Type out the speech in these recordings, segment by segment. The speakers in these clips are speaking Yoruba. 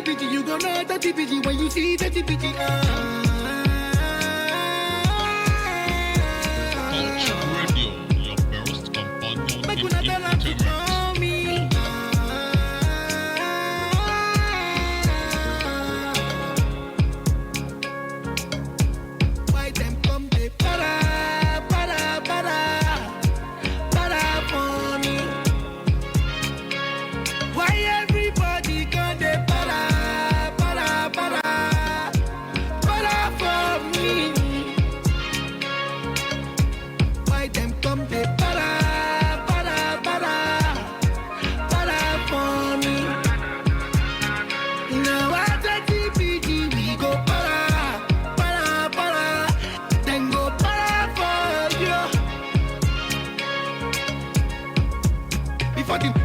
dirty bitty, you gon' know dirty bitty when you see dirty bitty. Touch Radio, your first companion Make in una tell her to entertainment. call me. Why them come they para for me? Why everybody come they para for me? Why them come they para for me? Now I TPG we go para, then go para for you.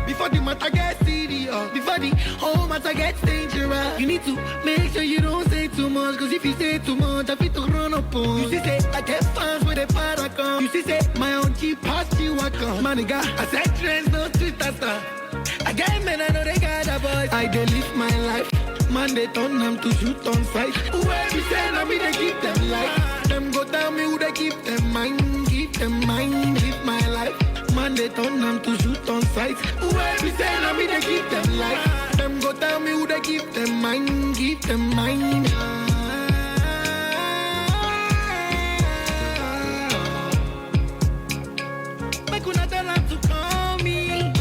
Before the matter gets serious, before the whole matter gets dangerous, you need to make sure you don't say too much. Cause if you say too much, I fit to run up on you. See say I get fans with a paragon. You see say my own cheap past you I come. My nigga, I said trends no Twitter star. I get men I know they got a voice. I dey live my life. Man they turn them to shoot on sight. Whoever be saying I me they keep them life. Them go tell me who they keep them mind. Live my life. Man they turn them to shoot on sight. Whoever be saying I me they keep them life. Them go tell me who they keep them mind. Make una tell her to call me.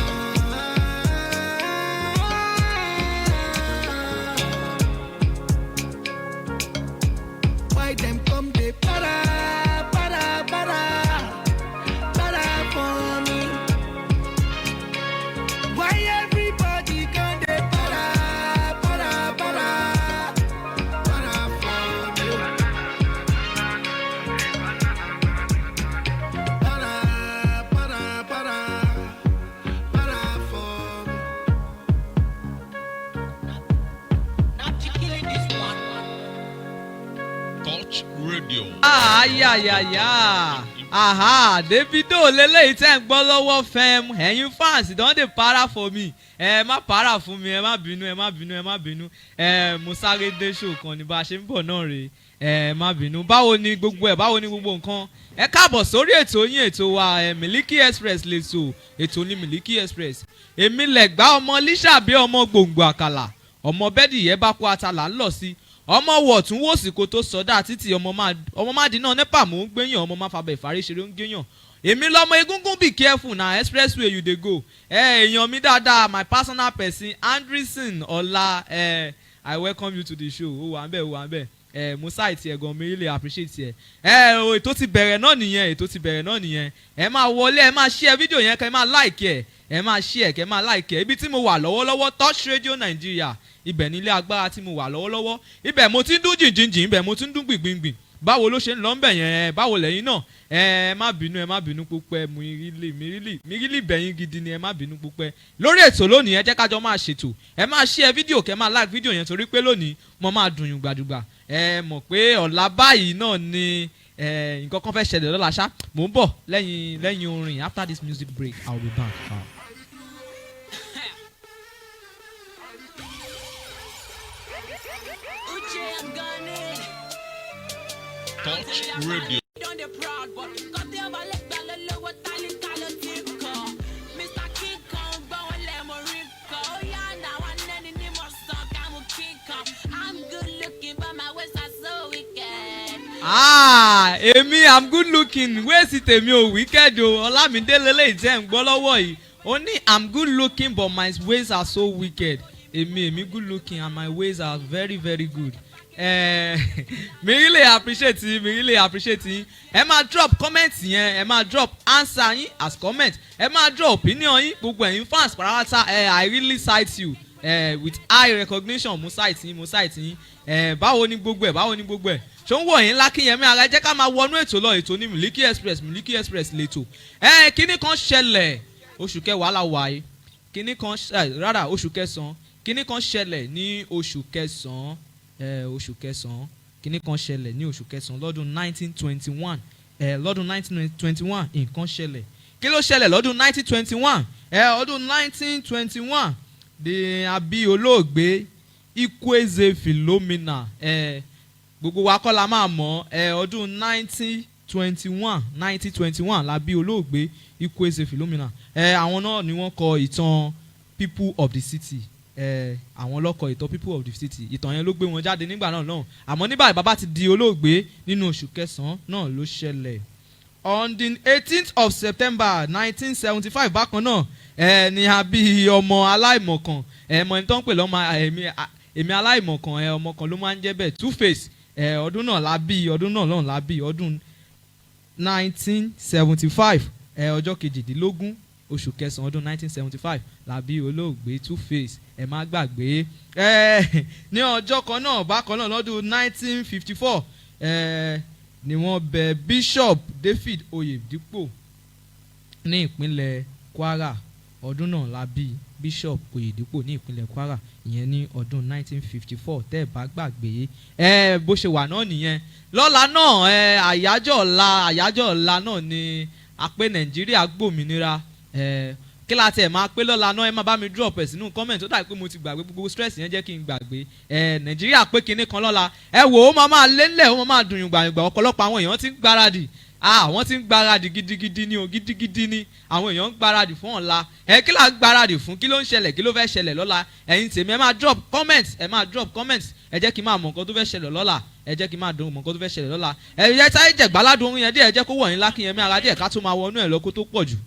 Why them come they para for me? Why everybody come they para for me? Para for me. Not you killing this one. Touch Radio. Aha, Davido lélẹ́yìí tẹ́ ń gbọ́ lọ́wọ́ fẹ́m ẹ̀yin fans don dey para for me ẹ má para fún mi ẹ má bínú mo sáré dé show kan ní bá a ṣe ń bọ̀ náà rè ẹ má bínú báwo ni gbogbo nǹkan ẹ káàbọ̀ sórí ètò yín ètò wa Miliki Express lẹ́tọ̀ ètò ní Miliki Express èmi lẹ̀gbá ọmọ lísàbí ọmọ gbòǹgbò àkàlà ọmọ bẹ́ẹ̀dì yẹn bá kó àtàlà ń lọ sí ọmọ wọ̀ tún wò sí kó tó sọdá títí ọmọ má dínà nípa mò ń gbéyàn ọmọ má fàbẹ̀ ìfàrí ṣeré ń gbéyàn èmi lọmọ egúngún be careful na expressway you dey go èèyàn mi dáadáa my personal person Anderson Ọlá I welcome you to the show ó wà ń bẹ̀ mo sáìtì ẹ̀ gan mi really appreciate ètò ti bẹ̀rẹ̀ náà nìyẹn ẹ máa wọlé ẹ máa share fídíò yẹn kẹ́ ẹ máa like ẹ máa share kẹ́ ẹ máa like ibi tí mo wà lọ́wọ́lọ́wọ́ Touch Radio Nigeria ibẹ̀ nílé agbára tí mo wà lọ́wọ́lọ́wọ́ ibẹ̀ mo ti ń dún jìnjìnjìn ibẹ̀ mo ti ń dún gbìngbìngbìn báwo ló ṣe ń lọ ń bẹ̀ yẹn báwo lẹ́yìn náà ẹ má bínú púpẹ́ mi rí bẹ̀yìn gidi ni ẹ má bínú púpẹ́ lórí ètò lónìí ẹ jẹ́ kájọ máa ṣètò ẹ máa share fídíò kẹ́ máa like fídíò yẹn torí pé lónìí mo máa dùn yùn gbàdùgbà ẹ mọ̀ pé ọ̀la báyìí náà ni nǹkan kan fẹ́ ṣẹlẹ̀ lọ́la ṣá mò ń bọ̀ lẹ́yìn orin after this music break I will be back. Touch Radio. Èmi I'm good looking wéèsì tèmi ò wicked o Ọlámídé lélẹ́yìí tẹ́ ń gbọ́ lọ́wọ́ yìí ó ní I'm good looking but my ways are so wicked èmi good looking and my ways are very very good. Mi really appreciate yín ẹ máa drop comment yẹn ẹ máa drop answer yín as comment ẹ máa drop opinion yín gbogbo ẹ̀yin fans parata I really cite you with high recognition mo cite yín báwo ni gbogbo ẹ̀ ṣó ń wọ̀ yín lákìyẹmí ara jẹ́ ká máa wọnú ètò lọ ètò ní Miliki Express lẹ́tọ̀ kíní kan ṣẹlẹ̀ oṣù kẹwàá la wà yìí oṣù kẹsàn-án kíní kan ṣẹlẹ̀ ní oṣù kẹsàn-án kíní kan ṣẹlẹ̀ ní oṣù kẹsàn-án lọ́dún 1921 nǹkan ṣẹlẹ̀ kí ló ṣẹlẹ̀ lọ́dún 1921 ọdún 1921 di àbí olóògbé Ikweze Philomena gbogbo wa kọ́ la máa mọ̀ ọdún 1921 la bí olóògbé Ikweze Philomena àwọn náà ni wọ́n kọ ìtàn People of the City àwọn lọ́kọ̀ ìtàn People of the City ìtàn yẹn ló gbé wọn jáde nígbà náà náà àmọ́ ní báyìí bàbá ti di olóògbé nínú oṣù kẹsàn-án náà ló ṣẹlẹ̀. On the 18th of September 1975 bákan náà ni a bí ọmọ aláìmọ̀kan ẹ̀mọ ẹni tó ń pè lọ́mọ èmi aláìmọ̀kan ọmọ kan ló máa ń jẹ́ bẹ́ẹ̀ Two-Face ọdún náà la bí ọdún ọdún 1975 ọjọ́ kejìdínlógún oṣù kẹsàn-án ọdún 1975 la bí olóògbé Two-Face ẹ má gbàgbé ní ọjọ́ kan náà bákan náà lọ́dún 1954 ni wọ́n bẹ̀ Bishop David Oyedipo ní ìpínlẹ̀ Kwara ọdún náà la bí Bishop Oyedipo ní ìpínlẹ̀ Kwara ìyẹn ní ọdún 1954 tẹ́ ẹ bá gbàgbé bó ṣe wà náà nìyẹn lọ́la náà àyájọ́ ọ̀la náà ni a pé Nàìjíríà gbòmìnira kí la tiẹ̀ máa pé lọ́la náà ẹ má bá mi drop ẹ̀ sínú comment ó dàbí pé mo ti gbàgbé gbogbo stress yẹn jẹ́ kí n gbàgbé Nàìjíríà pé kinní kan lọ́la wò ó máa lélẹ̀ ó máa dùn yùngbàyùngbà ọ̀pọ̀lọpọ̀ àwọn èèyàn ti ń gbáradì wọ́n ti ń gbáradì gidigidi ni gidigidi ni àwọn èèyàn ń gbáradì fún ọ̀la kí la ń gbáradì fún kí ló ń ṣẹlẹ̀ kí ló fẹ́ ṣẹlẹ̀ lọ́la ẹ̀yin tèmi ẹ máa drop comment ẹ jẹ́ kí n máa mọ̀ nǹkan tó fẹ́ ṣẹlẹ̀ lọ́la ẹ jẹ́ kí n máa dùn mọ̀ nǹkan tó fẹ́ ṣẹlẹ̀ lọ́la ẹ jẹ́ táyé jẹ̀gbáládùn orin yẹn díẹ̀ ẹ jẹ́ kó wọ̀nyí lákìyẹmí ara díẹ̀ ká tó máa wọnú ẹ̀ lọ́kó tó pọ̀ jù.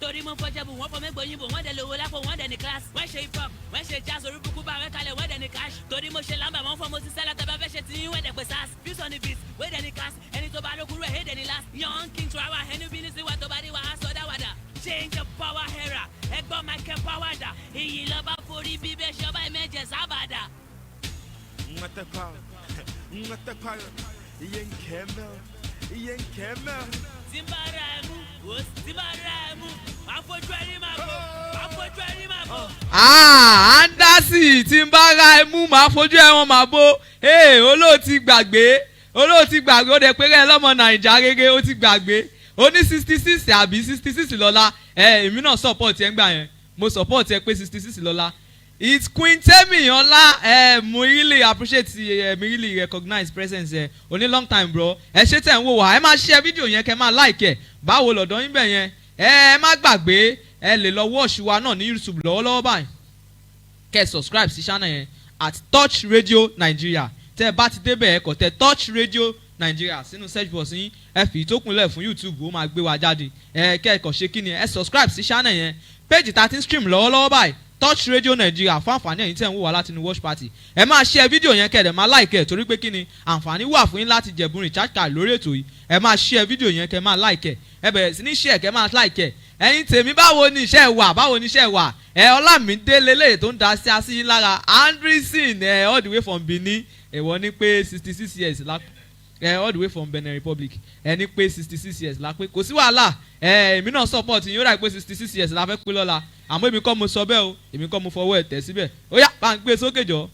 torí mo fọjá bù wọ́n fọ mẹ́gbọ̀ yìnbó wọ́n dẹ̀ lówó lápò wọ́n dẹ̀ ní class wọ́n ṣe hip hop wọ́n ṣe jazz orí burúkú bá rẹ́ kalẹ̀ wọ́n dẹ̀ ní cash torí mo ṣe lámbà wọ́n fọ mo ti sẹ́lá tẹ́ bá fẹ́ ṣe tí yín wẹ́n dẹ̀ pé sars views on the beat wọ́n dẹ̀ ní class ẹni tó bá lókun rẹ̀ hédè ní last young king tó àwa ẹni bí ní sí wa tó bá dé wa á sọ dáwàdà change the power era ẹgbọ́n Michael Power dà iyì lọ́ba forí bíbẹ́ ṣọba ẹ̀mẹ́jẹ̀ sábàdà. Andasi tí ń bá ra ẹmú máa fojú ẹ̀wọ̀n máa bó olóòtí gbàgbé ó dẹ̀ pé rẹ̀ lọ́mọ Nàìjà gẹ́gẹ́ ó ti gbàgbé ó ní 66 àbí 66 lọ́la èmi náà support ẹ̀ ń gbà yẹn mo support ẹ pé 66 lọ́la it's Queen Temi Ọlá mo really appreciate me really recognize presence oní long time bro ẹ ṣe tẹ̀ ń wò wá ẹ máa share fídíò yẹn kẹ́ máa like ẹ̀ báwo lọ́dọ̀ yín bẹ̀ yẹn ẹ má gbàgbé ẹ lè lọ watch wa náà ní YouTube lọ́wọ́lọ́wọ́ báyìí kẹ́ subscribe sí channel yẹn at Touch Radio Nigeria tẹ́ ẹ bá ti débẹ̀ ẹ kọ tẹ Touch Radio Nigeria sínú search box yín ẹ fi ìtókùnlẹ̀ fún YouTube ó máa gbé wa jáde kẹ́ẹ̀kọ́ ṣe kí ni ẹ subscribe sí channel yẹn page 13 stream lọ́wọ́lọ́wọ́ báyìí Touch Radio Nigeria fún àǹfààní ẹ̀yin tẹ̀ ń wò wá láti inú watch party ẹ máa share fídíò yẹn kẹ́ ẹ̀ dẹ̀ máa like ẹ̀ torí pé kí ni àǹfààní wà fún yín láti jẹ̀bùn recharge card lórí ètò yìí ẹ máa share fídíò yẹn kẹ́ ẹ máa like ẹ̀ ẹ bẹ̀rẹ̀ sí ní share kẹ́ ẹ máa like ẹ̀ ẹ̀yin tèmi báwo ni iṣẹ́ wà Ọlámídé lélẹ̀ tó ń da sí así yín lára Anderson all the way from Benin ẹ̀wọ̀n ní pé 66 years all the way from Benin Republic ẹni pé 66 years la pé kò sí wàhálà èmi náà support yín ó dà pé 66 years la fẹ́ pé lọ́la àmọ́ èmi kọ́ mo sọ bẹ́ẹ̀ o èmi kọ́ mo fọwọ́ ẹ̀ tẹ̀ síbẹ̀ ó yá bá ń gbé sókè jọ.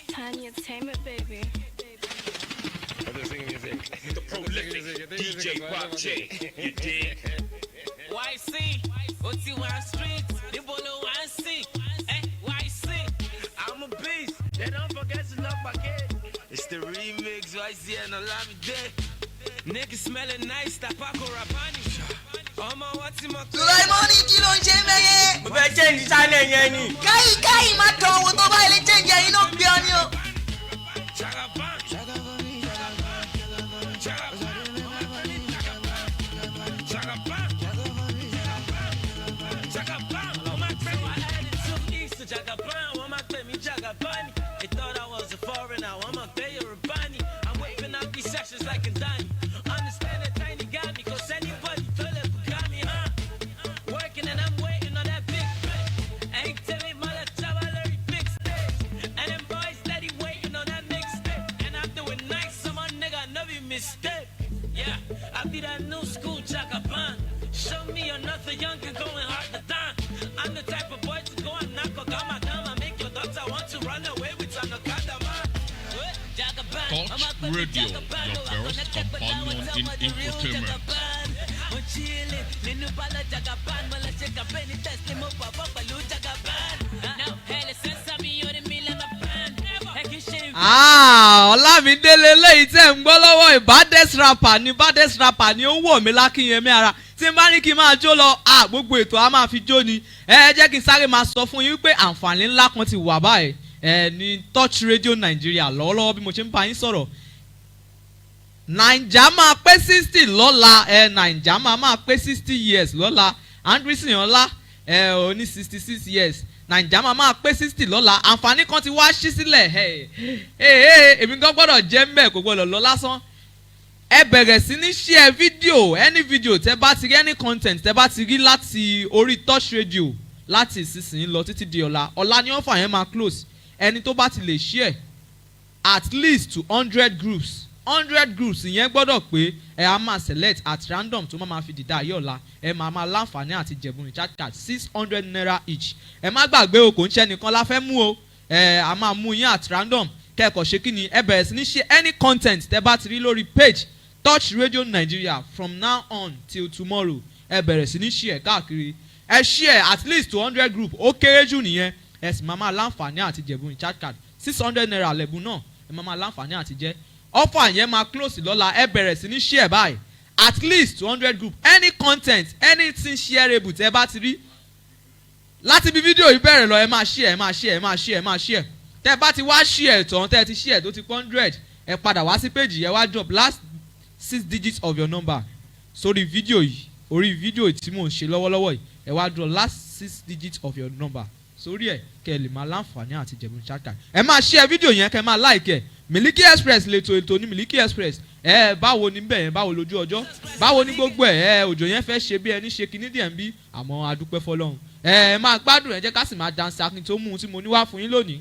Tiny Entertainment, baby. The prolific DJ Rock J, you dig? YC, OT1 streets, the bolo YC, YC. I'm a beast, they don't forget to love my kid. It's the remix, YC and Olamide. Niggas smelling nice, Tapako Rapani. Ọmọ wọn ti mọ pé. Sulaimoni kí ló ń ṣe mẹ́yẹ? Mo fẹ́ change channel yẹn ni. Káyì má dán owó tó bá ilé change yẹn iná gbé ọ ni o. They thought I was a foreigner, I'm a Bay or a bunny. I'm waving out these sections like a Donnie. Understand that tiny got me, cause anybody feel it got me, huh? Working and I'm waiting on that big bitch. Ain't tell me mother chava, Larry big stage. And them boys steady Old school Jagaban. Show me another younger going hard to die. I'm the type of boy to go and knock a gamma gamma. Make your daughter want to run away with an Okada. Touch Radio, your first companion in infotainment. Ọlámídélé lẹ́yìn tẹ́ ń gbọ́ lọ́wọ́ baddest rapper ni ó wọ̀ mí lákìyẹmí ara tí n bá ní kí n máa jó lọ gbogbo ètò a máa fi jó ni ẹ jẹ́ kí n sáré máa sọ fún yín pé àǹfààní ńlá kan ti wà báyìí ní Touch Radio Nigeria lọ́wọ́lọ́wọ́ bí mo ṣe ń bá yín sọ̀rọ̀ Naija máa pé 60 lọ́la Naija máa pé 60 years lọ́la Anderson ọlá oní 66 years Naija máa pé 60 lọ́la àǹfààní kan ti wá ṣí sílẹ̀ èmi gan gbọ́dọ̀ jẹ́ mbẹ́ kò gbọ́dọ̀ lọ lásán ẹ bẹ̀rẹ̀ sí ní share fídíò any video tẹ́ bá ti rí any content tẹ́ bá ti rí láti orí Touch Radio láti ìsinsìnyí lọ títí di ọ̀la ni offer yẹn máa close ẹni tó bá ti lè share at least to 100 groups ìyẹn gbọ́dọ̀ pé ẹ á máa select at random tó máa fi dìda ayé ọ̀la ẹ máa láǹfààní àti jẹ̀bùn recharge card 600 naira each ẹ má gbàgbé o kò ń ṣe nìkan la fẹ́ mú o a máa mú yín at random kẹ́ẹ̀kọ́ ṣe kí ni ẹ bẹ̀rẹ̀ sí ní share any content tẹ́ bá ti rí lórí page Touch Radio Nigeria from now on till tomorrow ẹ bẹ̀rẹ̀ sí ní share káàkiri ẹ share at least to 100 group ó kéré jù nìyẹn ẹ sì máa láǹfààní àti jẹ̀bùn recharge card 600 naira lẹ́bùn náà ẹ máa láǹfààní àti jẹ́ offer yẹn máa close lọ́la ẹ bẹ̀rẹ̀ sí ní share báyìí at least 100 group any content anything shareable tẹ́ bá ti rí láti bí fídíò yìí bẹ̀rẹ̀ lọ ẹ máa share tẹ́ bá ti wá share tán tẹ́ ti share tó ti 100 ẹ padà wá sí page yẹn wá drop last 6 digits of your number sórí fídíò yìí orí fídíò tí mò ń ṣe lọ́wọ́lọ́wọ́ yìí ẹ wá drop last 6 digits of your number sórí ẹ kẹ́ ẹ lè máa láǹfààní àti jẹ̀bùn ṣáàkà ẹ máa share fídíò yẹn kẹ́ ẹ máa like ẹ Miliki Express lètò ní Miliki Express báwo ni bẹ́ẹ̀ yẹn báwo lójú ọjọ́ báwo ni gbogbo òjò yẹn fẹ́ ṣe bí ẹni ṣe kíní díẹ̀ ń bí àmọ́ adúpẹ́ fọlọ́run máa gbádùn ẹ jẹ́ ká sì máa dance akin tó mú un tí mo ní wá fún yín lónìí.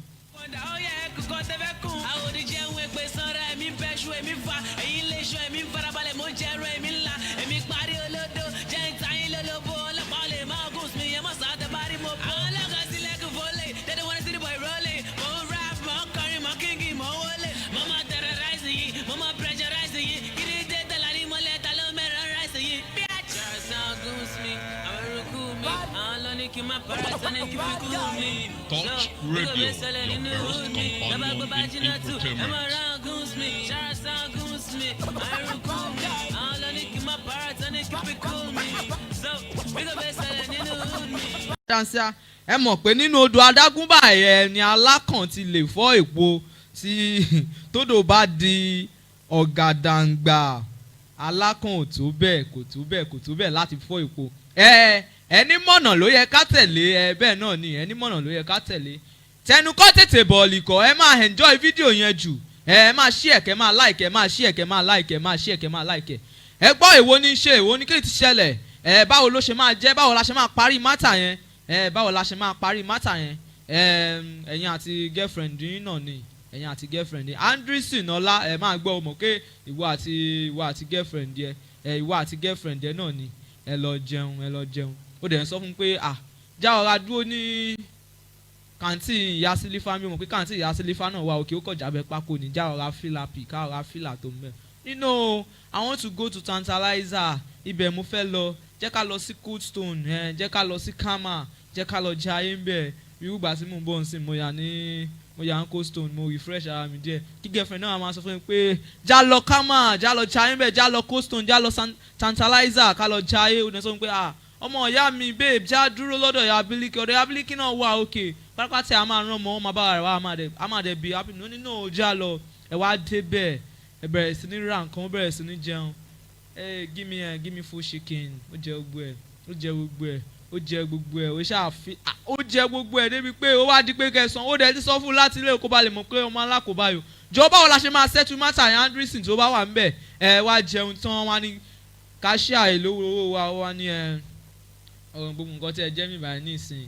Touch Radio, your first companion in infotainment. ẹ mọ̀ pé nínú odò adágún báyìí ni alákàn ti lè fọ́ èpo tí tódò bá di ọ̀gàdàǹgbà alákàn ò tó bẹ́ẹ̀ láti fọ́ èpo ẹni mọ̀nà ló yẹ ká tẹ̀lé bẹ́ẹ̀ náà ni ẹni mọ̀nà ló yẹ ká tẹ̀lé tẹnu kọ́ tètè bọ̀ọ̀lì kọ́ ẹ máa enjoy fídíò yẹn jù ẹ máa share kẹ́ máa like ẹ máa share kẹ́ máa like ẹ máa share kẹ́ máa like ẹ gbọ́ èwo ní ṣe èwo ní kí ti ṣẹlẹ̀ báwo ló ṣe máa jẹ́ báwo la ṣe máa parí mátà yẹn báwo la ṣe máa parí mátà yẹn ẹ̀yin àti girlfriend yín náà ni ẹ̀yin àti girlfriend yín Anderson ọlá ẹ máa gbọ́ mọ̀ pé ìwọ àti girlfriend yẹ ìwọ àti girlfriend yẹ náà ni ẹ lọ jẹun ó dẹ̀ ń sọ fún pé já ọ̀rá dúró ní kàǹtì ìyá sílífà mi mọ̀ pé kàǹtì ìyá sílífà náà wà òkè ó kọjá bẹ́ẹ̀ pákó ní já ọ̀rá fìlà pì ká ọ̀rá fìlà tó ń bẹ̀. I want to go to Tantalizer ibẹ̀ mo fẹ́ lọ jẹ́ ká lọ sí Cold Stone jẹ́ ká lọ sí Kama jẹ́ ká lọ jẹ ayé ń bẹ̀ irú ìgbà tí mò ń bọ̀ ń sìn mo yà ní Cold Stone mo refresh ara mi díẹ̀ kí girlfriend náà máa sọ fún mi pé já lọ Kama já lọ jẹ ayé ń bẹ̀ já lọ Cold Stone já lọ Tantalizer ká lọ jẹ ayé ó dẹ̀ sọ fún mi pé ọmọ ìyá mi babe já dúró lọ́dọ̀ ìyá Abiliki ọ̀dọ̀ ìyá Abiliki náà wà òkè pátápátá a máa rán ọmọ ọmọ bá wa a máa dẹ̀ bí happy nínú já lọ ẹ wá dé bẹ́ẹ̀ ẹ bẹ̀rẹ̀ sí ní ra nǹkan ó bẹ̀rẹ̀ sí ní jẹun give me full chicken ó jẹ gbogbo ẹ̀ ó jẹ gbogbo ẹ̀ débi pé ó wá di pé kẹsàn-án ó dẹ̀ ti sọ fún láti ilé kó ba lè mọ̀ pé ọmọ alákòóbá yòó jọ báwo la ṣe máa settle matter yẹn Anderson tó bá wà ń bẹ̀ wá jẹun tán wá ní káṣíà ìlówó owó wa wá ní gbogbo nǹkan tí ẹ jẹ́ mi báyìí nísìn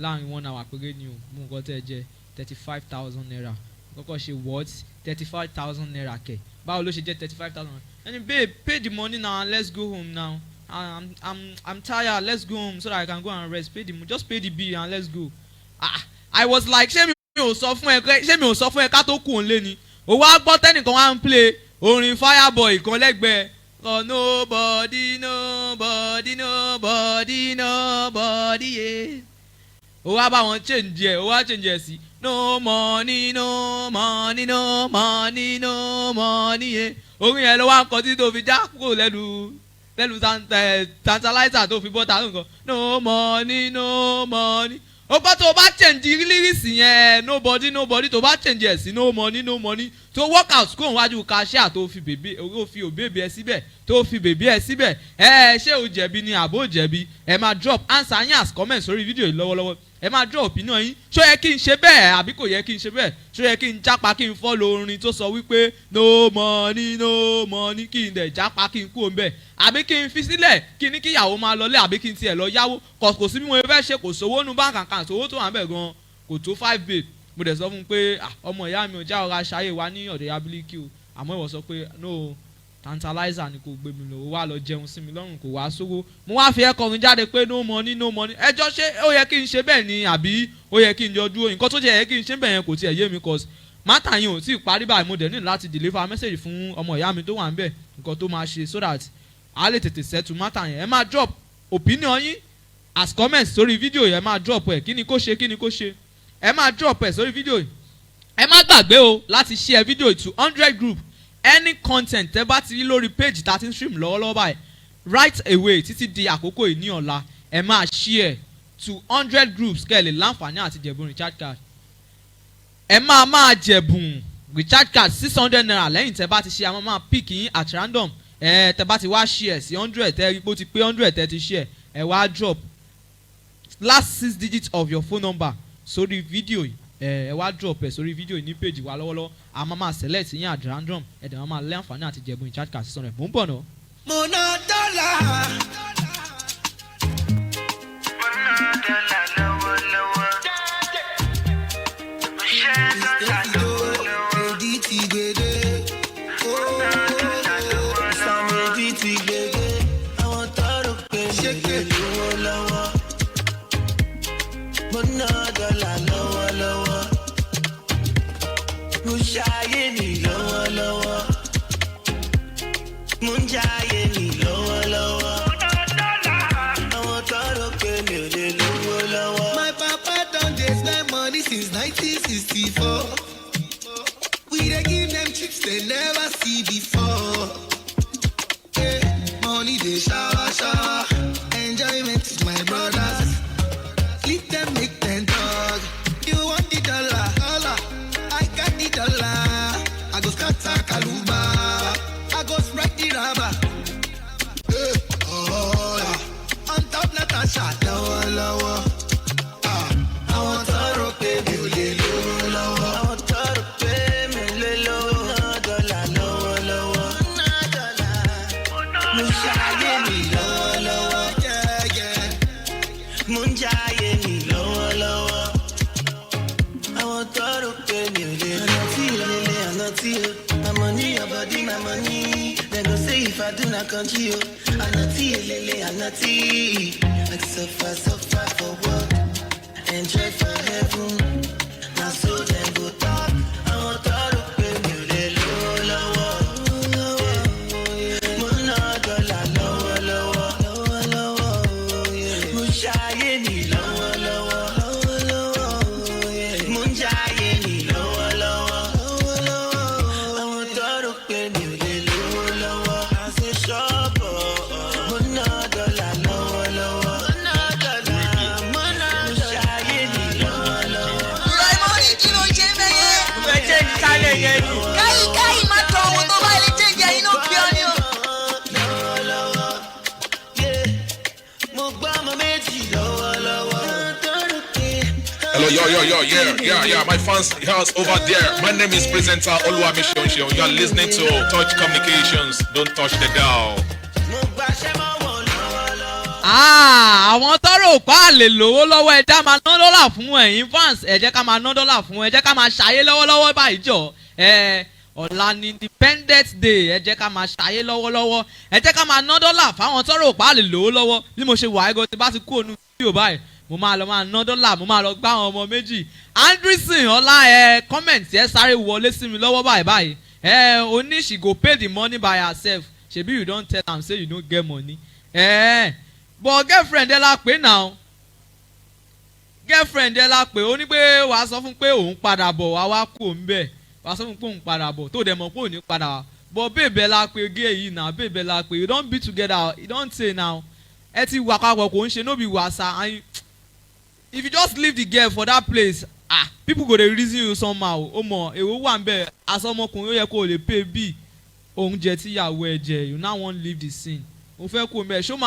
láàrin 1 hour péré ni o gbogbo nǹkan tí ẹ jẹ́ 35,000 naira kọ́kọ́ ṣe what 35,000 naira kẹ̀ báwo ló ṣe jẹ́ 35,000 ẹni babe pay the money now and let's go home now I'm tired let's go home so that I can go and rest pay the just pay the bill and let's go. I was like ṣé mi ò sọ fún ẹ ká tó kù òun lé ni o wá gbọ́ tẹ́nìkan wá ń play orin Fireboy kan lẹ́gbẹ̀ẹ́ nobody yeah. o wá bá wọn change ẹ sí no money yeah. orin yẹn ló wá ń kọ tí tó fi já kúrò lẹ́nu tantalizer tó fi bọ́ta nǹkan no money. ó bá tó bá change lyrics yẹn nobody tó bá change ẹ̀ sí no money tó work out kó wájú cashier tó fi òbèbè ẹ síbẹ̀ tó fi bèbè ẹ síbẹ̀ ṣé o jẹ̀bi ni àbó jẹ̀bi ẹ máa drop answer yín as comment sórí fídíò yìí lọ́wọ́lọ́wọ́ ẹ máa drop opinion yín ṣó yẹ kí n ṣe bẹ́ẹ̀ àbí kò yẹ kí n ṣe bẹ́ẹ̀ ṣó yẹ kí n jápa kí n follow orin tó sọ wípé no money kí n dẹ̀ jápa kí n kú òun bẹ́ẹ̀ àbí kí n fi sílẹ̀ kí ní kíyàwó máa lọlé àbí kí n tiẹ̀ lọ yáwó kò sí bí mo fẹ́ ṣe kò sówó nu báńkì àkàǹtì owó tó wà ń bẹ̀ gan kò tó 5 babe mo dẹ̀ sọ fún un pé ọmọ ìyá mi ò já ọ̀rá ṣayé wa ní ọ̀dọ̀ ya bílíkì o àmọ́ ìwọ sọ pé no tantalizer ni kò gbé mi lọ wá lọ jẹun sí mi lọ́rùn kò wá sówó mo wá fi ẹkọrin jáde pé no money ẹjọ́ ṣé ó yẹ kí n ṣe bẹ́ẹ̀ ni àbí ó yẹ kí n jọ dúró nǹkan tó jẹ́ yẹ kí n ṣe bẹ́ẹ̀ yẹn kò tiẹ̀ yé mi cause mátà yẹn ò tí ì parí báyìí mo dẹ̀ ní láti deliver message fún ọmọ ìyá mi tó wà ń bẹ̀ nǹkan tó máa ṣe so that a lè tètè settle mátà yẹn ẹ máa drop opinion yín as comment sórí fídíò yẹn ẹ máa drop ẹ kí ni kó ṣe ẹ máa drop ẹ sórí fídíò yìí ẹ má gbàgbé o láti share fídíò to 100 group any content tẹ́ bá ti rí lórí page 13 stream lọ́wọ́lọ́wọ́ báyìí right away títí di àkókò yìí ní ọ̀la ẹ máa share to 100 groups kẹ́ ẹ lè láǹfààní àti jẹ̀bùn recharge card ẹ máa jẹ̀bùn recharge card 600 naira lẹ́yìn tẹ́ bá ti share àwọn máa pick yín at random tẹ́ bá ti wá share sí 100 tẹ́ rí pé ó ti pé 100 tẹ́ ti share ẹ wá drop last 6 digits of your phone number sórí fídíò yìí ẹ wá drop ẹ sórí fídíò ní page wa lọ́wọ́lọ́wọ́ a máa select yín at random ẹ dẹ̀ máa lé àǹfààní àti jẹ̀bùn recharge card 600 mò ń bọ̀ náà. mo ná dọ́là. lọ́wọ́lọ́wọ́. mo ṣe dọ́là lọ́wọ́lọ́wọ́. èdè ti gbèdé. sàmèdì ti gbèdé. àwọn tọrọ pé ṣé kéde owó lọ́wọ́. mo ná dọ́là lọ́wọ́lọ́wọ́. mo ṣayé mi lọ́wọ́lọ́wọ́. mo ń jayé mi lọ́wọ́lọ́wọ́. àwọn tọrọ pé mi ò lè lówó lọ́wọ́. My papa don dey spend money since 1964. We dey give them tricks they never see before. Yeah, money dey shower. Enjoyment with my brothers. Leave them make them talk. You want the dollar? I got the dollar. I go scatter Kaluba. I go spread the rubber. Yeah. On top Natasha, lower. I want to rope me lower. I want to rope me lower. Dollar lower. Munjaye mi lower. Yeah. Munjaye mi lower. I want to rope me I'm not you. My money, your body, my money. They go say if I do not come to you. I'm not you. Like suffer for what? Enjoy for heaven. Now so then go talk. I want to pay me lower. Muna dollar lower. Mushaye ni lower. Munjaye ni lower. I want to pay me lower. I say shop. Muna dollar lower. Hello, yeah, my fans over there. My name is presenter Oluwami Shonshon. You are listening to Touch Communications. Don't touch the dial. Àwọn tọrọ pa lè lówó lọ́wọ́ ẹja máa ná dọ́là fún ẹ̀yin fans ẹ jẹ́ ká máa ná dọ́là fún ẹ jẹ́ ká máa ṣayé lọ́wọ́lọ́wọ́ báyìí jọ ọ̀la ni Independence Day ẹ jẹ́ ká máa ṣayé lọ́wọ́lọ́wọ́ ẹ jẹ́ ká máa ná dọ́là fáwọn tọ́rọ̀ òpá lè lò ó lọ́wọ́ bí mo ṣe wà ẹ́gọ́ tí bá ti kú ònú fídíò báyìí mo máa lọ máa ná dọ́là mo máa lọ gbá àwọn ọmọ méjì Anderson ọ̀la comment ẹ sáré wọlé sí mi lọ́wọ́ báyìí Oni she go pay the money by herself shebi you don tell am say you no get money but girlfriend ẹ la pè now girlfriend ẹ la pè ó ní pé wàá sọ fún pé òun padà bọ̀ wá kú òun bẹ́ẹ̀ wàá sọ fún pé òun padà bọ̀ tó dẹ̀ mọ̀ pé òun ní padà wá but babe ẹ la pè gay yìí now babe ẹ la pè you don be together you don say now ẹ ti wà papọ̀ kò ń ṣe no be wàsá and if you just leave the girl for that place people go dey reason you somehow ó mọ̀ èwo wà ń bẹ̀ asọmọkùnrin ó yẹ kó o lè pay bill oúnjẹ tíyàwó ẹ jẹ you now wan leave the scene o fẹ́ kó o mbẹ ṣó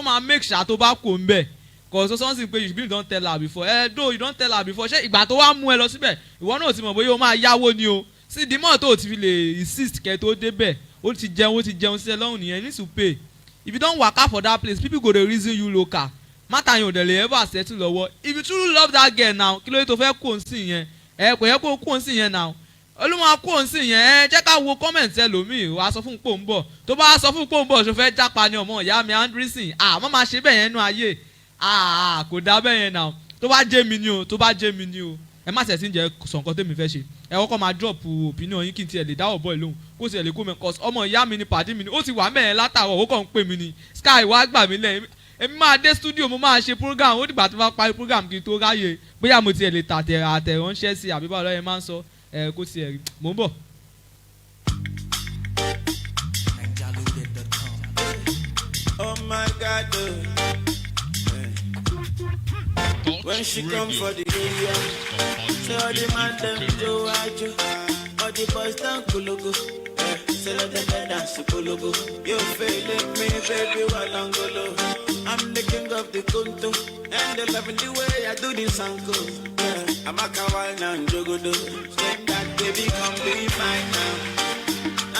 máa make sure tó bá kó o mbẹ cause something pe you don tell her before though you don tell her before ṣé ìgbà tó wá mú ẹ lọ síbẹ̀ ìwọ náà ti mọ̀ bóyá o máa yáwó ni o sí dìímọ̀ tó o ti fi lè insist kẹ́ tó débẹ̀ ó ti jẹun sí ẹ lọ́rùn nìyẹn you need to pay if you don waka for that place people go dey reason you local matter yẹn ò dẹ̀ lè ever settle lọ́wọ́ if you truly love that girl now kí ló dé tó fẹ́ kó o sí yẹn kò yẹ kó o kó o sí yẹn now olúmọ kó o sí yẹn jẹ́ ká wo comment ẹlòmíì wàá sọ fún pò ń bọ̀ tó bá sọ fún pò ń bọ̀ ṣo fẹ́ jápa ni ọmọ ìyá mi Anderson má máa ṣe bẹ́ẹ̀ yẹn nú ayé kò dá bẹ́ẹ̀ yẹn now tó bá jẹ́ mi ni o ẹ má tẹ̀sí jẹ́ sọ̀nkọ́ tèmi fẹ́ ṣe ẹ kọ́kọ́ máa drop opinion yín kí n tiẹ̀ lè dáwọ̀ bọ́ ìlóhùn kó tiẹ̀ lè kó mi cause ọmọ ìyá mi ni pàdé mi ni ó ti wà mẹ́rin látàwọ̀ ó kàn ń pè mí ni Sky wá gbà mí lẹ́yìn èmi máa dé studio mo máa ṣe program ó dìgbà tó bá parí program kí n tó ráyè bóyá mo tiẹ̀ lè àtẹ̀ránṣẹ́ sí àbí báwo lọ́yẹ̀ máa ń sọ kó tiẹ̀ rí mò ń bọ̀. Oh my God, when she come for the area, say all the man them do ajo, all the boys down kulugu, say let them dance kulugu. You feeling me, baby, walangolo. I'm the king of the kunto, and they loving the way I do this sanko. I'm a kawaii now, jogodo. Say that baby, come be mine now.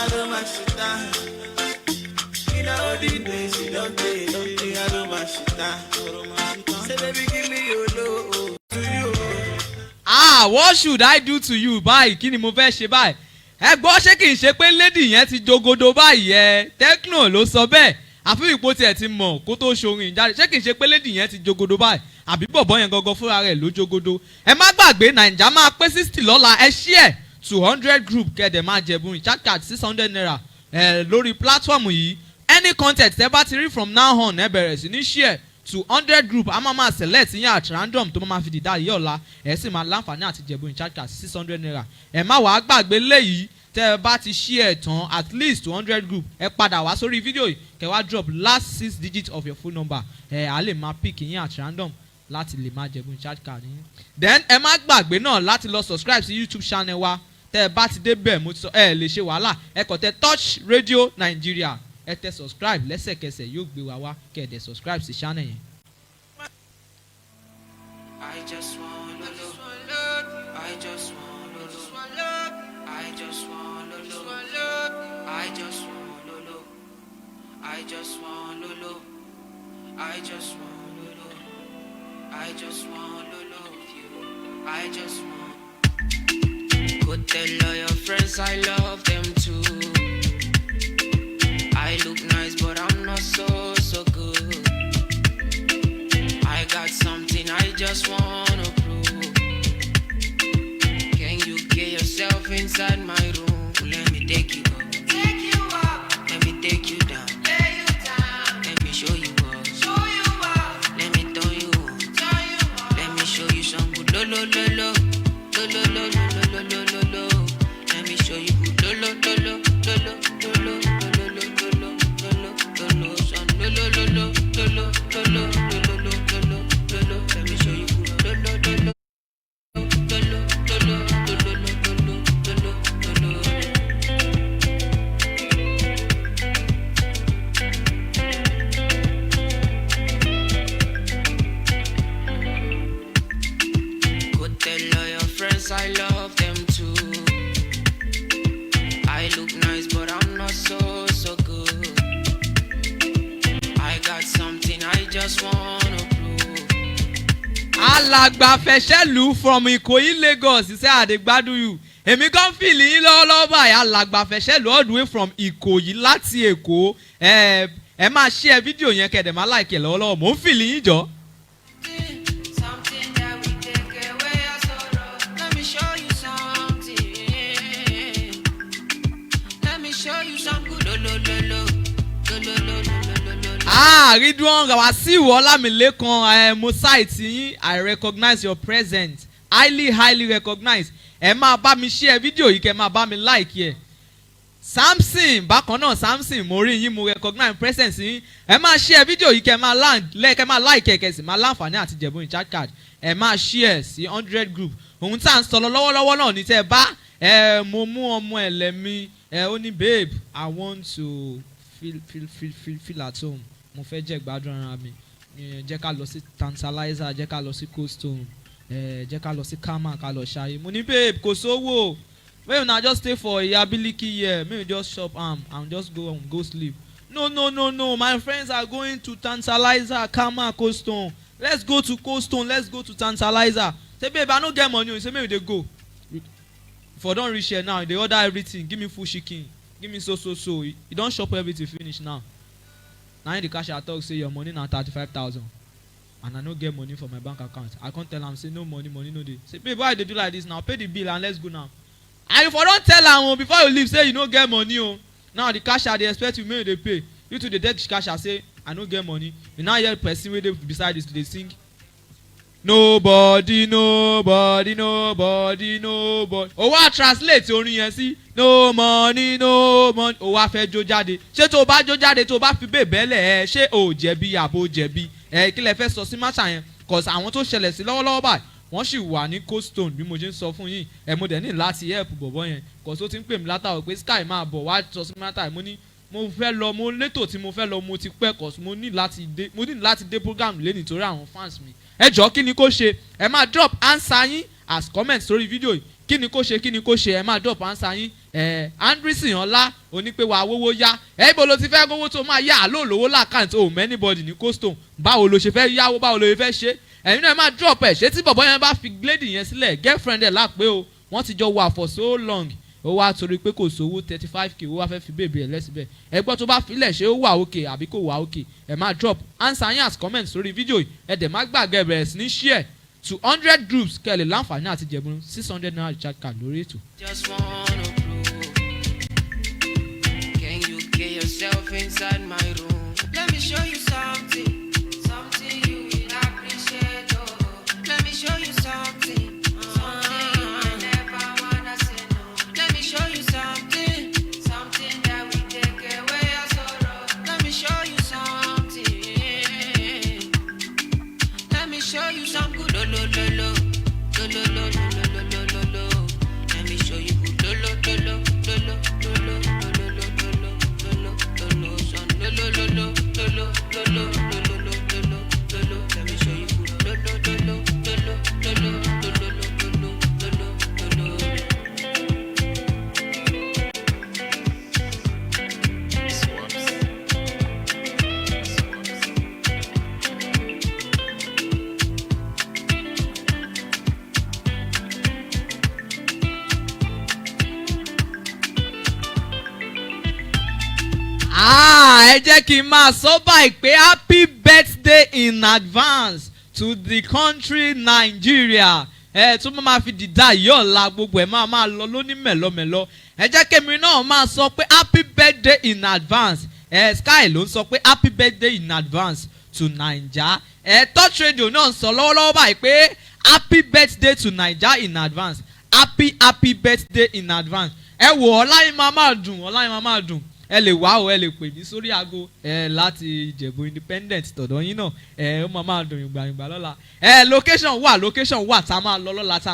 I don't want shit down. You know the days you don't take, I don't want shit down. Say baby, give me your love to you. What should I do to you báyìí kí ni mo fẹ́ ṣe báyìí ẹ gbọ́ ṣé kì í ṣe pé lady yẹn ti jogodo báyìí Tekno ló sọ bẹ́ẹ̀ àfi ìpò tiẹ̀ ti mọ̀ kó tó ṣorin jáde ṣé kì í ṣe pé lady yẹn ti jogodo báyìí àbí bọ̀bọ̀ yẹn gangan fúnra rẹ̀ ló jogodo ẹ má gbàgbé Naija máa pé 60 lọ́la ẹ share 200 group kẹ́dẹ̀ máa jẹ̀bùn recharge card 600 naira lórí platform yìí any content ẹ bá ti rí from now on ẹ bẹ̀rẹ̀ sí ní share 200 group a máa select yín at random tó máa fi dìda yìí ọ̀la ẹ sì máa láǹfààní àti jẹ̀bùn recharge card 600 naira ẹ má wàá gbàgbé léyìí tẹ́ ẹ bá ti share tán at least 200 group ẹ padà wá sórí fídíò yìí kẹ́ wá drop last 6 digits of your phone number a lè máa pick yín at random láti lè máa jẹ̀bùn recharge card yín then ẹ má gbàgbé náà láti lọ subscribe sí YouTube channel wa tẹ́ ẹ bá ti dé bẹ́ẹ̀ mo ti sọ ẹ lè ṣe wàhálà ẹ kàn tẹ Touch Radio Nigeria ẹ tẹ subscribe lẹ́sẹ̀kẹsẹ̀ yóò gbé wa wá kẹ́ ẹ dẹ̀ subscribe sí channel yẹn. I just want love. I just want love. I just want love. I just want love. I just want love. I just want love. I just want love you. I just want. Go tell all your friends I love them too. I look nice but I'm not so good. I got something I just wanna prove. Can you get yourself inside my room? Let me take you up. Take you up. Let me take you down. Lay you down. Let me show you up. Show you up. Let me turn you on. Turn you on. Let me show you some good lo lo lo lo. Lo lo lo lo lo lo lo lo. Let me show you good lo lo lo lo lo lo lo lo lo lo lo lo lo son lo lo lo lo lo lo lo lo. Let me show you go tell all your friends I love them too. I look nice but I'm not so good. I got something I just wanna alàgbà fẹsẹ̀lú from Ìkòyí Lagos ṣe àdégbádùn yù èmi kan fìlì yín lọ́wọ́lọ́wọ́ báyìí alàgbàfẹ́sẹ̀ all the way from Ìkòyí láti Èkó ẹ máa share fídíò yẹn kẹ̀dẹ̀ máa like ẹ̀ lọ́wọ́lọ́wọ́ mò ń fìlì yín jọ. Something that we take away our sorrow. Let me show you something. Let me show you some good. Ridwan Wasiu Ọlámilékan mo site yín I recognize your presence highly recognize ẹ máa bá mi share fídíò yìí kẹ́ máa bá mi like yẹ. Samson bákan náà Samson mo rí yín mo recognize presence yín ẹ máa share fídíò yìí kẹ́ máa kẹ́ máa like kẹ́ sì máa láǹfààní àti jẹ̀bú recharge card ẹ máa share sí 100 group ohun tá à ń sọ̀rọ̀ lọ́wọ́lọ́wọ́ náà ní tẹ́ bá mo mú ọmọ ẹlẹ́mi ó ní babe I want to feel at home mo fẹ́ jẹ́ gbádùn ara mi jẹ́ ká lọ sí Tantalizer jẹ́ ká lọ sí Cold Stone jẹ́ ká lọ sí Kama ká lọ ṣayé mo ní babe kò sówó make una just stay for Iyabiliki here make we just chop and just go sleep no my friends are going to Tantalizer Kama Cold Stone let's go to Cold Stone let's go to Tantalizer say babe I no get money o say make we dey go for don reach here now you dey order everything give me full chicken give me so you don chop everything finish now the cashier talk say your money na 35,000 and I no get money for my bank account I come tell am say no money no dey say babe why you dey do like this now pay the bill and let's go now and you for don tell am before you leave say you no get money now the cashier dey expect you make you dey pay you too dey tell the cashier say I no get money you now hear person wey dey beside you dey sing nobody o wa translate orin yẹn sí no money o wa fẹ́ jó jáde ṣé tó o bá jó jáde tó o bá fi bèbélẹ̀ ṣé o jẹ̀bi àbò jẹ̀bi kí lẹ fẹ́ sọ sí mátà yẹn cause àwọn tó ṣẹlẹ̀ sí lọ́wọ́lọ́wọ́ báyìí wọ́n sì wà ní Cold Stone bí mo ṣe ń sọ fún yín mo dẹ̀ ní láti help bọ̀bọ̀ yẹn cause ó ti ń pè mí látàwọn pé Sky máa bọ̀ wá sọ sí mátà yẹn mo ní mo fẹ́ lọ mo létò tí mo fẹ́ lọ mo ti pẹ́ cause mo ní láti dé program lé nítorí àwọn fans mi ẹ jọ̀ọ́ kí ni kó ṣe ẹ máa drop answer yín as comment sórí fídíò yìí kí ni kó ṣe ẹ máa drop answer yín Andreson ọlá onípe wàá wówó yá ibo ló ti fẹ́ gbówó tó máa yá àlọ́ lówó lákàntì o anybody ní Cold Stone báwo ló ṣe fẹ́ yáwó báwo ló ṣe fẹ́ ṣe ẹ̀yin náà ẹ máa drop ẹ̀ ṣé tí bọ̀bọ̀ yẹn bá fi glédì yẹn sílẹ̀ girlfriend ẹ̀ lápẹ́ o wọ́n ti jọ wà for so long ó wá torí pé kò sówó 35k ó wá fẹ́ fi bèbè ẹ̀ lẹ́sibẹ̀ ẹ gbọ́ tó bá filẹ̀ ṣé ó wà òkè àbí kò wà òkè ẹ máa drop answer yín as comment sórí fídíò yìí ẹ dẹ̀ má gbàgbé bẹ̀rẹ̀ sí ní share to 100 groups kẹ́ lè láǹfààní àti jẹ̀bùn 600 naira recharge card lórí ètò. Just wanna prove. Can you get yourself inside my room? Let me show you something, something you will appreciate. Oh, let me show you something, something you will never wanna say no. Let me show you something, something that will take away your sorrow. Let me show you something. Let me show you some good. Let me show you good. ẹ jẹ́ kí n máa sọ báyìí pé happy birthday in advance to the country Nigeria tún máa fi dìda ìyọ̀ọ̀la gbogbo ẹ̀ máa lọ lóní mẹ̀lọ́mẹ̀lọ́ ẹ jẹ́ kémi náà máa sọ pé happy birthday in advance Sky ló ń sọ pé happy birthday in advance to Naija Touch Radio náà sọ lọ́wọ́lọ́wọ́ báyìí pé happy birthday to Naija in advance happy birthday in advance wò ọ̀la yín máa dùn ẹ lè wá o ẹ lè pè mí sórí aago láti Ìjẹ̀bú Independent tọ̀dọ̀ yín náà ó máa dùn ìgbàgbà lọ́la location wà tá a máa lọ lọ́la tá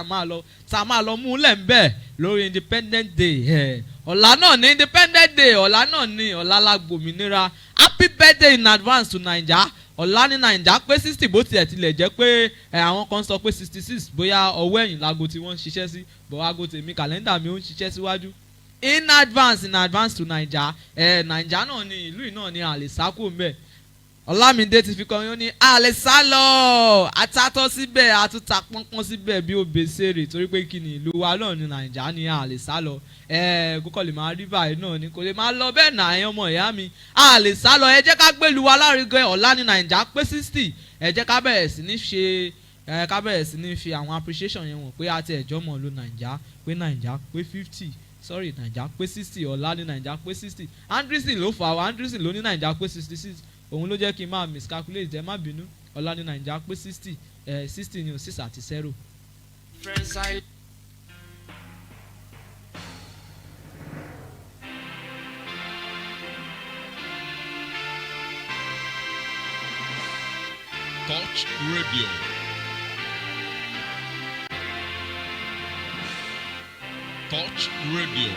a máa lọ mú lẹ̀ ń bẹ̀ lórí Independent Day ọ̀la náà ní Independent Day ọ̀la la gbòmìnira happy birthday in advance to Naija ọ̀la ní Naija pé 60 bó tilẹ̀ jẹ́ pé àwọn kan sọ pé 66 bóyá ọwọ́ ẹ̀yìn láago tí wọ́n ń ṣiṣẹ́ sí bọ̀ aago tèmi kàlẹ́ndà mi ó ń ṣiṣẹ́ síwájú. In advance to Naija Naija náà ni ìlú náà ni àlèsákò mbẹ Ọlámídé ti fi kọrin ó ní àlè sálọ àtàtọ́ síbẹ̀ àtúntà pọ́npọ́n síbẹ̀ bí ó bèsèrè torí pé kí ni ìlú wa náà ní Nàìjíríà ní àlè sálọ kókò lè máa rí báyìí náà ni kò lè máa lọ bẹ́ẹ̀ náà ẹ̀yàn ọmọ ìyá mi àlè sálọ ẹ jẹ́ ká gbèlú wa lárugẹ ọ̀la ní Nàìjíríà pé 60 ẹ jẹ́ ká bẹ̀rẹ̀ sí ní fi àwọn appreciation yẹn wọ̀n pé àti ẹ̀jọ́ mọ̀ ló Nàìjíríà pé Nàìjíríà pé 50 sorry Nàìjíríà pé 60 ọ̀la ní Nàìjíríà pé 60 Anderson ló fà wá Anderson ló ní Nàìjíríà pé 66 òun ló jẹ́ kí n máa miscalculate ẹ má bínú ọ̀la ní Nàìjíríà pé 60 ní 6 àti 0. Touch Radio. Touch Radio.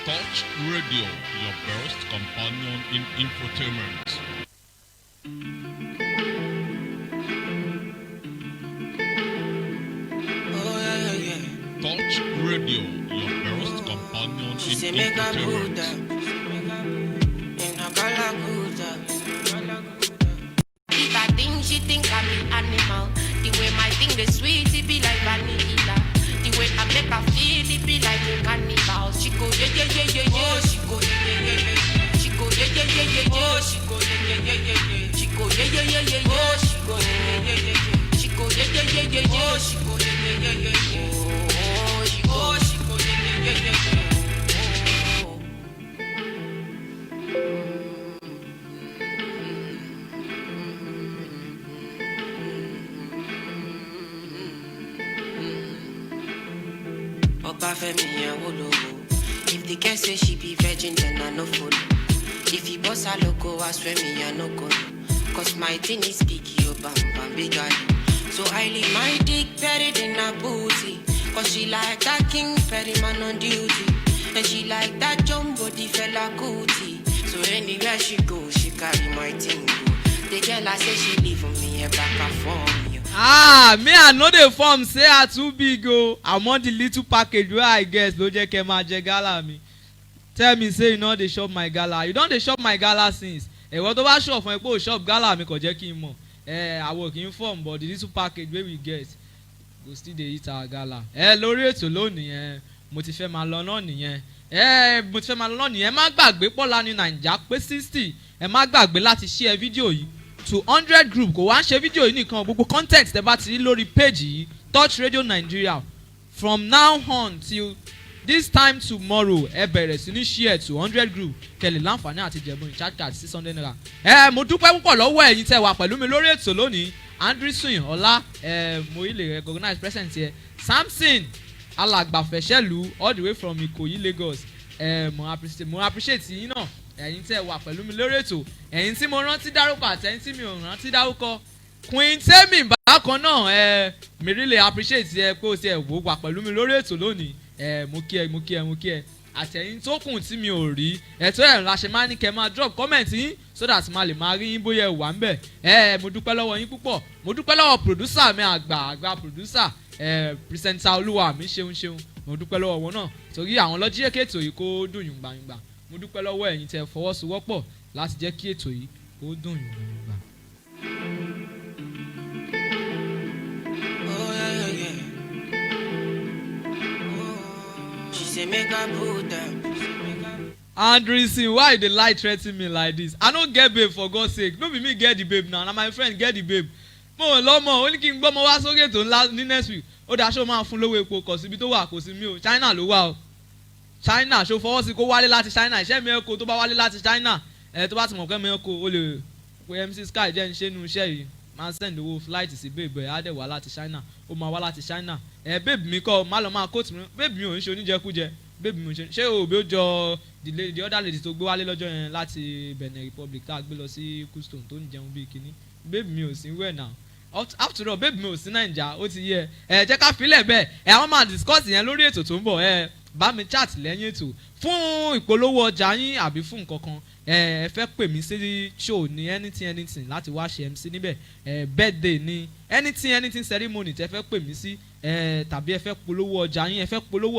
Touch Radio, your best companion in infotainment. Touch Radio, your best companion in infotainment. If I think she think I'm an animal, the way my thing the sweet, it be like vanilla. The way I make her feel, it be like a carnival. She go yeah yeah yeah yeah yeah. She go yeah yeah yeah yeah. She go yeah yeah yeah yeah yeah. She go yeah yeah yeah yeah yeah. She go yeah yeah yeah yeah yeah. She go yeah yeah yeah yeah yeah. She go yeah yeah yeah yeah yeah. She go yeah yeah yeah yeah yeah. Oh, she go yeah yeah yeah yeah yeah. If the girl say she be virgin, then I no follow. If he boss a loco, I swear me I no go. Cause my thing is big, yo bam bam big guy. So I leave my dick buried in her booty. Cause she like that king Perry man on duty. And she like that jumbo the fella cootie. So anywhere she go, she carry my thing go. The girl I say she leave for me a back and forth. Me I know the form say I too big o. I'm on the little package where I guess ló jẹ́ kẹ́ máa jẹ gala mi. Tell me say you no dey shop my gala. You don dey shop my gala since. Ẹ̀wọ́n tó bá shop fún ẹ pé o shop gala mi kò jẹ́ kí n mọ̀. Àwọn kì í form but the little package wey we get go still dey eat our gala. Lórí ètò lónìí mo ti fẹ́ máa lọ náà nìyẹn. Mo ti fẹ́ máa lọ náà nìyẹn. Ẹ má gbàgbé pọ́lá ní Nàìjíríà pé 60. Ẹ má gbàgbé láti share fídíò yìí to 100 group kò wá ń ṣe fídíò yìí nìkan gbogbo content tẹ́ bá ti rí lórí page yìí Touch Radio Nigeria from now on till this time tomorrow ẹ bẹ̀rẹ̀ sí ní share to 100 group kẹlẹ̀ láǹfààní àti jẹ̀bùn recharge card 600 naira. Mo dúpẹ́ púpọ̀ lọ́wọ́ ẹ̀yin tẹ́ wà pẹ̀lú mi lórí ètò lónìí Anderson ọlá mo ilé recognize present yẹ Samson alàgbàfẹ́sẹ̀lú all the way from Ìkòyí Lagos mo appreciate yín náà ẹ̀yin tẹ́ wà pẹ̀lú mi lórí ètò ẹ̀yin tí mo rántí dárúkọ àti ẹ̀yin tí mi ò rántí dárúkọ Queen Temi bákan náà mi really appreciate ẹ pé o ti ẹ̀ wò wà pẹ̀lú mi lórí ètò lónìí mo kí ẹ àti ẹ̀yin tó kù tí mi ò rí ẹ̀tọ́ ẹ̀ la ṣe máa ní kẹ́ máa drop comment yín so that máa lè máa rí yín bóyá ẹ wà ń bẹ̀ mo dúpẹ́ lọ́wọ́ yín púpọ̀ mo dúpẹ́ lọ́wọ́ producer mi àgbà producer presenter olúwa mi ṣeun mo dúpẹ́ lọ́wọ́ wọn náà torí àwọn lọ́jí ètò yìí kó dùn yùngbàyùngbà mo dúpẹ́ lọ́wọ́ ẹ̀yin tẹ́ fọwọ́sowọ́pọ̀ láti jẹ́ kí ètò yìí kó dùn yùngbàyùngbà. Anderson, why the lie threaten me like this? I no get babe for God's sake. No be me get the babe now. Na my friend get the babe. Mo lọ́mọ ó ní kí n gbọ́ mo wá sókè tó ńlá ní next week. Ó dáa ṣó máa fún lówó epo kò síbi tó wà kò sí mi o. China ló wà o. China ṣó fọwọ́ sí kó wálé láti China. Iṣẹ́ mi ẹ̀kọ́ tó bá wálé láti China. Tó bá ti mọ̀ pé mi ẹ̀kọ́ ó lè pe MC Sky jẹ́ ń ṣe nu iṣẹ́ yìí. Máa send owó flight sí babe ẹ̀ á dẹ̀ wá láti China. Ó máa wá láti China. Babe mi kọ́ má lọ máa coat mi. Babe mi ò ń ṣe oníjẹkújẹ. bébí mi ò ṣe òbí ó jọ the other lady tó gbé wálé lọ́jọ́ yẹn láti Benin Republic tá a gbé lọ sí Houston tó ń jẹun bíi kínní bébí mi ò sí wẹ̀ náà after all bébí mi ò sí Naija ó ti yẹ jẹ́ ká filẹ̀ bẹ́ẹ̀ àwọn máa discuss yẹn lórí ètò tó ń bọ̀ bá mi chat lẹ́yìn ètò fún ìpolówó ọjà yín àbí fún nǹkan kan ẹ fẹ́ pè mí sí show ní anything láti wá ṣe MC níbẹ̀ birthday ní anything ceremony tẹ́ fẹ́ pè mí sí tàbí ẹ fẹ́ polówó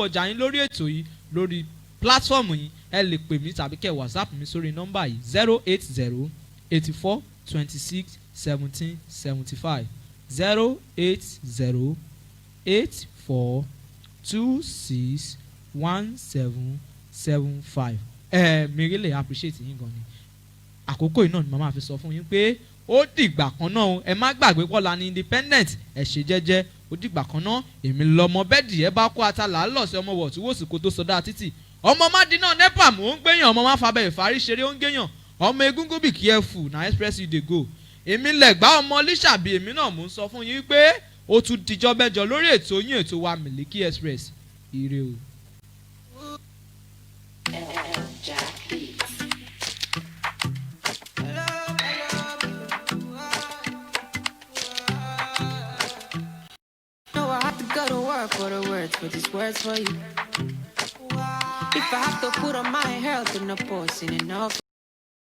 ọjà yín lórí ètò yìí lórí platform yìí ẹ lè pè mí tàbí kẹ́ WhatsApp mi sórí nọ́mbà yìí 08084261775 08084261775 mi really appreciate yín gan ni àkókò yìí náà ni màmá fi sọ fún yín pé ó dìgbà kan náà ẹ má gbàgbé pọ́lá ní independent ẹ ṣe jẹ́jẹ́ ó dìgbà kan náà èmi lọmọ bẹ́ẹ̀dì ẹ bá kó àtàlà lọ́sẹ̀ ọmọ wọ̀túwòsì kó tó sọdá títì ọmọ mádínà nepa mò ń gbéyàn ọmọ má fabẹ́ ìfarí ṣeré ó ń géyàn ọmọ egúngún bì careful na express you dey go èmi lẹ̀gbá ọmọ lísàbí èmi náà mò ń sọ fún yín pé ó tún dijọ́ mẹ́jọ lórí ètò yín ètò wa Miliki Express ire o. Go to work for the words, but these words for you. If I have to put on my health in a portion enough.